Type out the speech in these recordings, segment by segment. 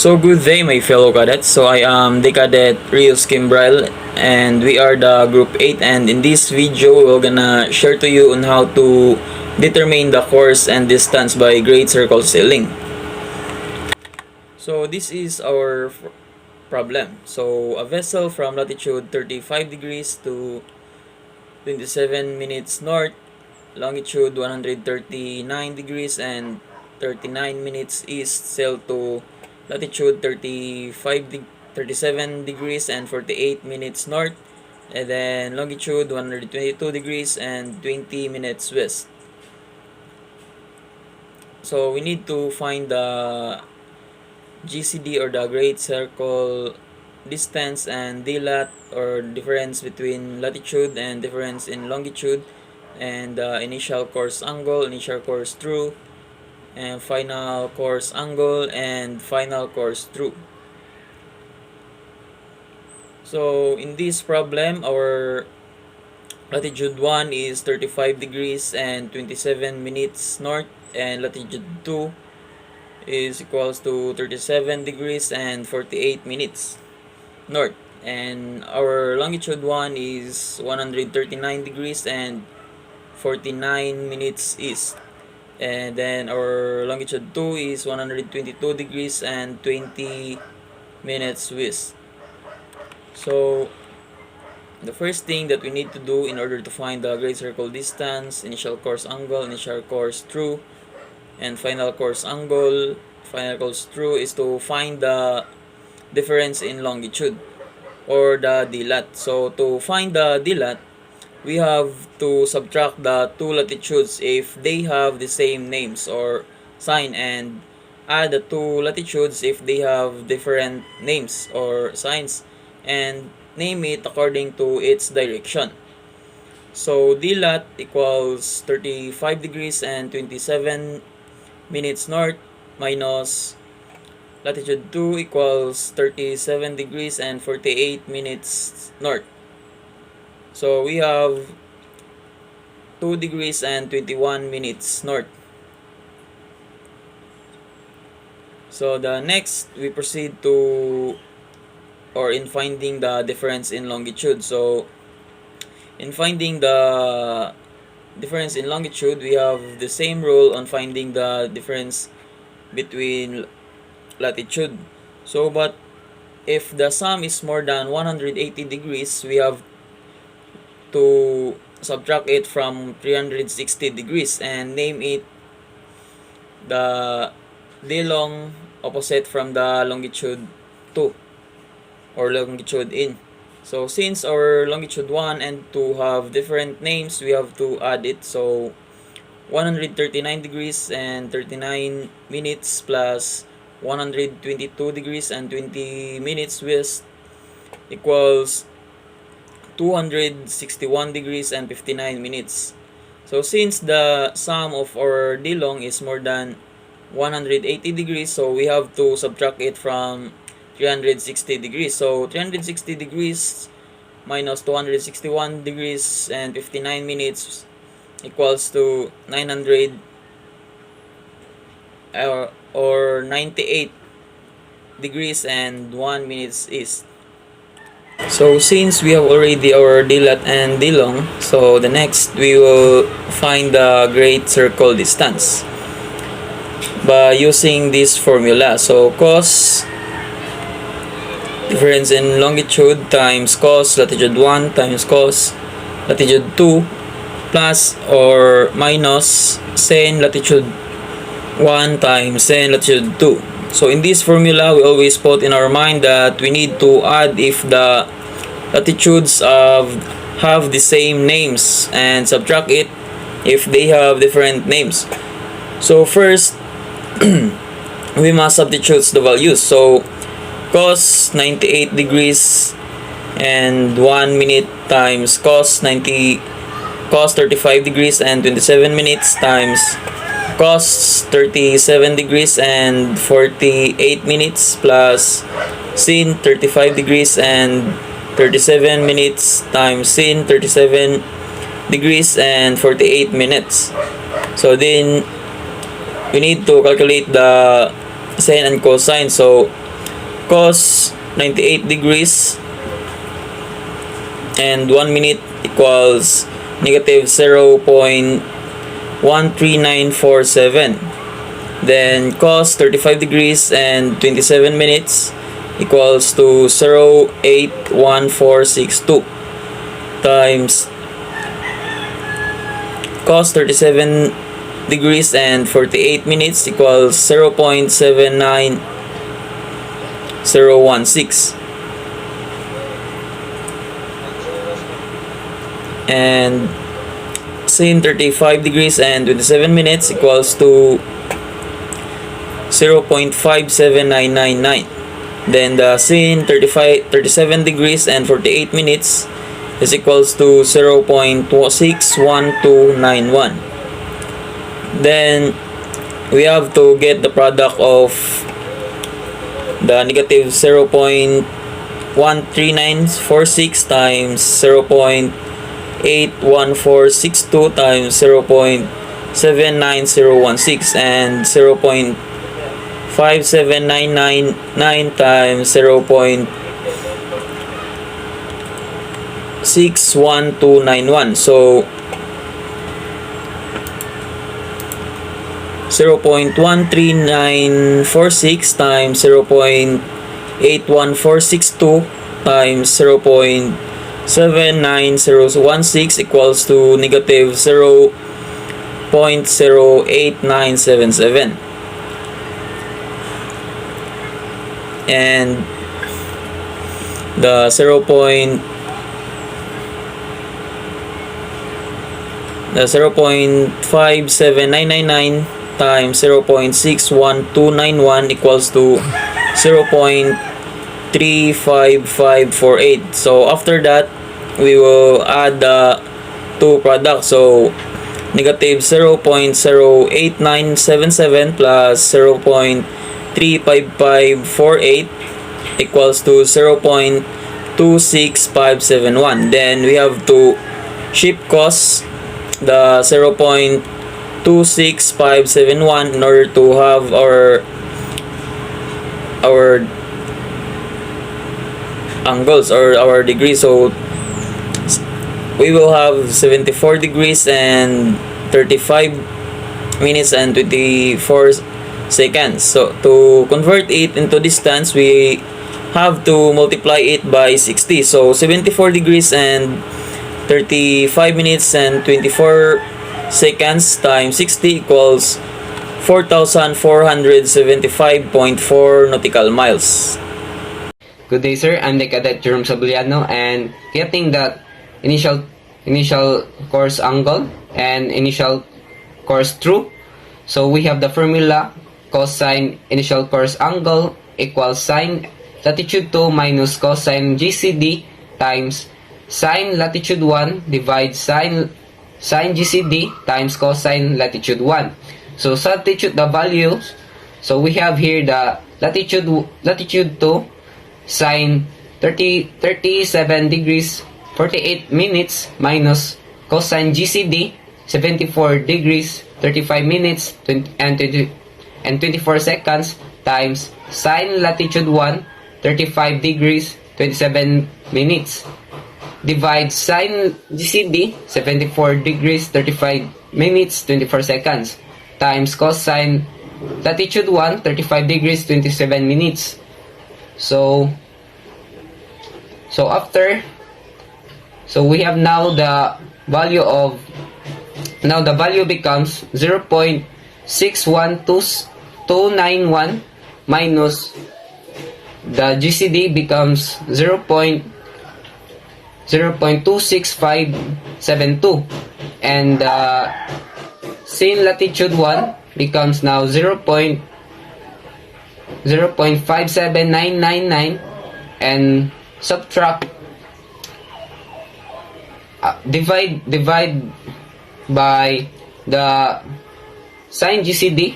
So good day, my fellow cadets. So I am the cadet Rios Kimbrel, and we are the group 8, and in this video we're gonna share to you on how to determine the course and distance by great circle sailing. So this is our problem. So a vessel from latitude 35 degrees to 27 minutes north, longitude 139 degrees and 39 minutes east, sailed to latitude 37 degrees and 48 minutes north, and then longitude 122 degrees and 20 minutes west. So we need to find the GCD, or the Great Circle distance, and DLAT, or difference between latitude and difference in longitude, and initial course angle, initial course true, and final course angle, and final course true. So in this problem, our latitude 1 is 35 degrees and 27 minutes north, and latitude 2 is equals to 37 degrees and 48 minutes north, and our longitude 1 is 139 degrees and 49 minutes east, and then our longitude 2 is 122 degrees and 20 minutes west. So the first thing that we need to do in order to find the great circle distance, initial course angle, initial course true, and final course angle, final course true, is to find the difference in longitude, or the DLAT. So to find the DLAT, we have to subtract the two latitudes if they have the same names or sign, and add the two latitudes if they have different names or signs, and name it according to its direction. So DLAT equals 35 degrees and 27 minutes north minus latitude 2 equals 37 degrees and 48 minutes north. So we have 2 degrees and 21 minutes north. So the next, we proceed to, or in finding the difference in longitude. So in finding the difference in longitude, we have the same rule on finding the difference between latitude. So but if the sum is more than 180 degrees, we have to subtract it from 360 degrees and name it the long opposite from the longitude 2, or longitude in. So since our longitude 1 and 2 have different names, we have to add it. So 139 degrees and 39 minutes plus 122 degrees and 20 minutes west equals 261 degrees and 59 minutes. So since the sum of our D long is more than 180 degrees, so we have to subtract it from 360 degrees. So 360 degrees minus 261 degrees and 59 minutes equals to 900 or 98 degrees and 1 minutes east. So since we have already our DLAT and D long, so the next we will find the great circle distance by using this formula. So cos difference in longitude times cos latitude 1 times cos latitude 2 plus or minus sin latitude 1 times sin latitude 2. So in this formula, we always put in our mind that we need to add if the latitudes have the same names, and subtract it if they have different names. So first, we must substitute the values. So cos 98 degrees and 1 minute times cos 35 degrees and 27 minutes times cos 37 degrees and 48 minutes plus sin 35 degrees and 37 minutes times sin 37 degrees and 48 minutes. So then we need to calculate the sine and cosine. So cos 98 degrees and 1 minute equals negative 0.13947. Then cos 35 degrees and 27 minutes equals to 0.81462 times cos 37 degrees and 48 minutes equals 0.79016. And sin 35 degrees and 27 minutes equals to 0.57999. Then the sin 37 degrees and 48 minutes is equals to 0.61291. Then we have to get the product of the negative 0.13946 times 0.81462 times 0.79016 and 0.57999 times 0.61291. So 0.13946 times 0.81462 times 0.79016 equals to negative 0.08977. And the 0.57999 times 0.61291 equals to 0.35548. So after that, we will add the two products. So negative 0.08977 plus 0.35548 equals to 0.26571. Then we have to ship costs the 0.26571 in order to have our angles or our degrees. So we will have 74 degrees and 35 minutes and 24 seconds. So to convert it into distance, we have to multiply it by 60. So 74 degrees and 35 minutes and 24 seconds times 60 equals 4,475.4 nautical miles. Good day, sir. I'm the Cadet Jerome Sabuliano, and getting the initial course angle and initial course true. So we have the formula cosine initial course angle equals sine latitude 2 minus cosine GCD times sine latitude 1 divides sine GCD times cosine latitude 1. So substitute the values. So we have here the latitude 2 sine 37 degrees 48 minutes minus cosine GCD 74 degrees 35 minutes and 24 seconds times sine latitude 1 35 degrees 27 minutes divide sine GCD 74 degrees 35 minutes 24 seconds times cosine latitude 1 35 degrees 27 minutes. So we have now the value becomes 0.61291 minus the GCD becomes 0.26572 and sin latitude 1 becomes now 0.57999 and subtract divide by the sine GCD.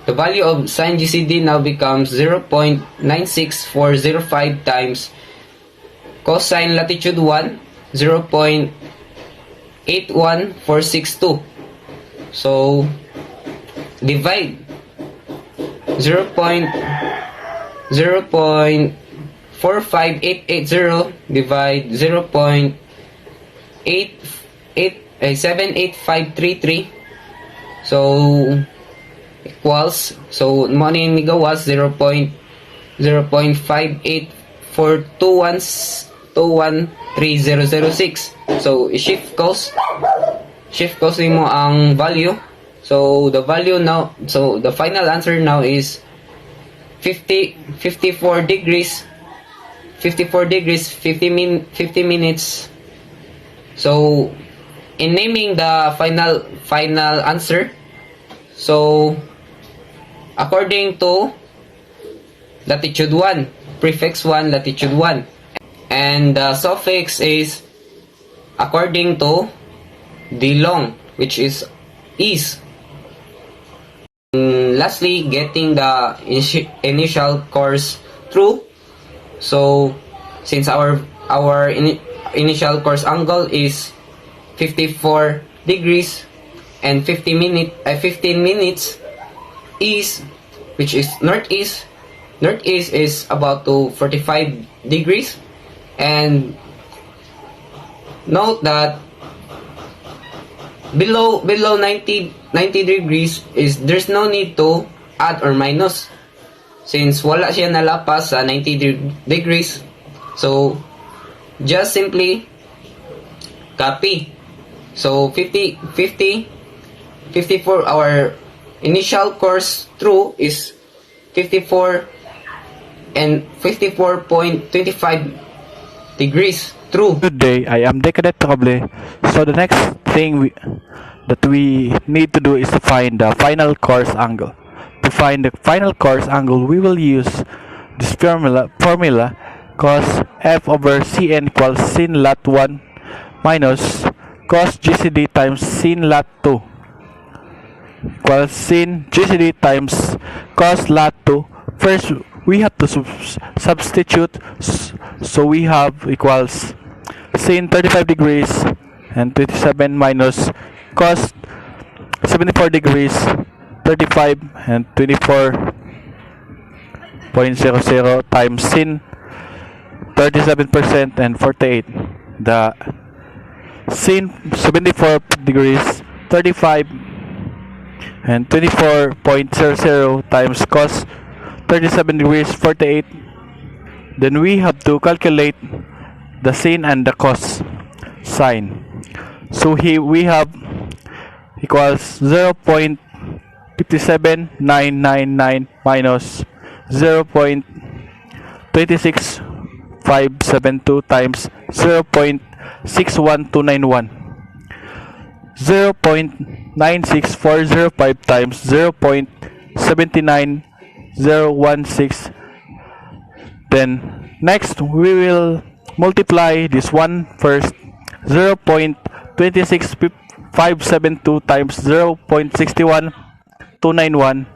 The value of sine GCD now becomes 0.96405 times cosine latitude 1 0.81462. So divide 0.45880 divide 0.78533. So equals, so mo ni megawatts 0.0058421213006. So shift cost nimo ang value. So the value now, so the final answer now is 54 degrees 50 minutes. So in naming the final answer, so according to latitude 1, prefix 1, latitude 1, and the suffix is according to the long, which is east. Lastly, getting the initial course true. So since our initial course angle is 54 degrees and 15 minutes east, which is northeast is about to 45 degrees. And note that below 90 degrees is there's no need to add or minus since wala siya nalapas sa 90 degrees. So just simply copy. So 54, our initial course true is 54 and 54.25 degrees true. Good day, I am Decadent Roble. So the next thing that we need to do is to find the final course angle. To find the final course angle, we will use this formula cos f over cn equals sin lat 1 minus cos GCD times sin lat 2 equals sin GCD times cos lat 2. First, we have to substitute, so we have equals sin 35 degrees and 27 minus cos 74 degrees 35 and 24.00 times sin 37% and 48. The sin 74 degrees 35 and 24.00 times cos 37 degrees 48. Then we have to calculate the sin and the cos sine. So here we have equals 0.57999 minus 0.26572 times 0.61291. 0.96405 times 0.79016. Then next we will multiply this one first. 0.26572 times 0.61291.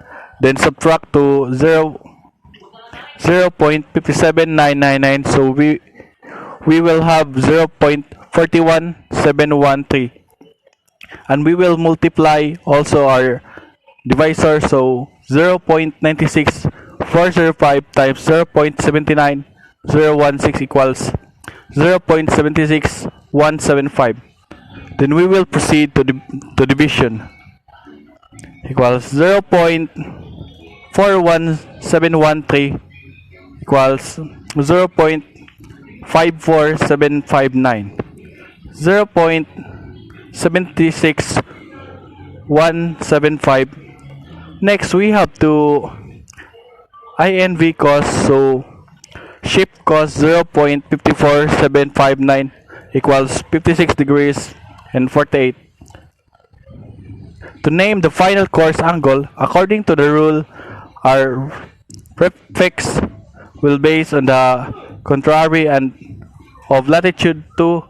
Then subtract to 0.57999. So we will have 0.41713. And we will multiply also our divisor, so 0.96405 times 0.79016 equals 0.76175. Then we will proceed to division. Equals 0.41713 equals 0.54759. 0.76175. Next, we have to INV cost, so shift cost 0.54759 equals 56 degrees and 48. To name the final course angle, according to the rule, our prefix will base on the contrary and of latitude 2,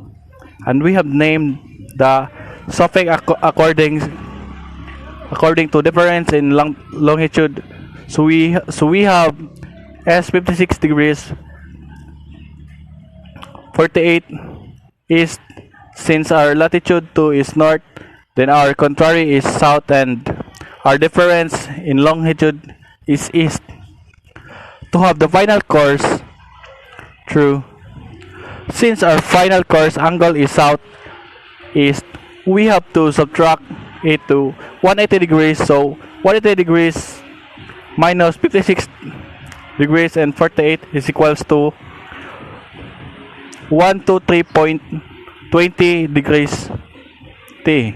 and we have named the suffix according to difference in longitude. So we have S 56 degrees 48 east, since our latitude 2 is north, then our contrary is south, and our difference in longitude is east. to have the final course true. Since our final course angle is southeast, we have to subtract it to 180 degrees. So 180 degrees minus 56 degrees and 48 is equals to 123.20 degrees T.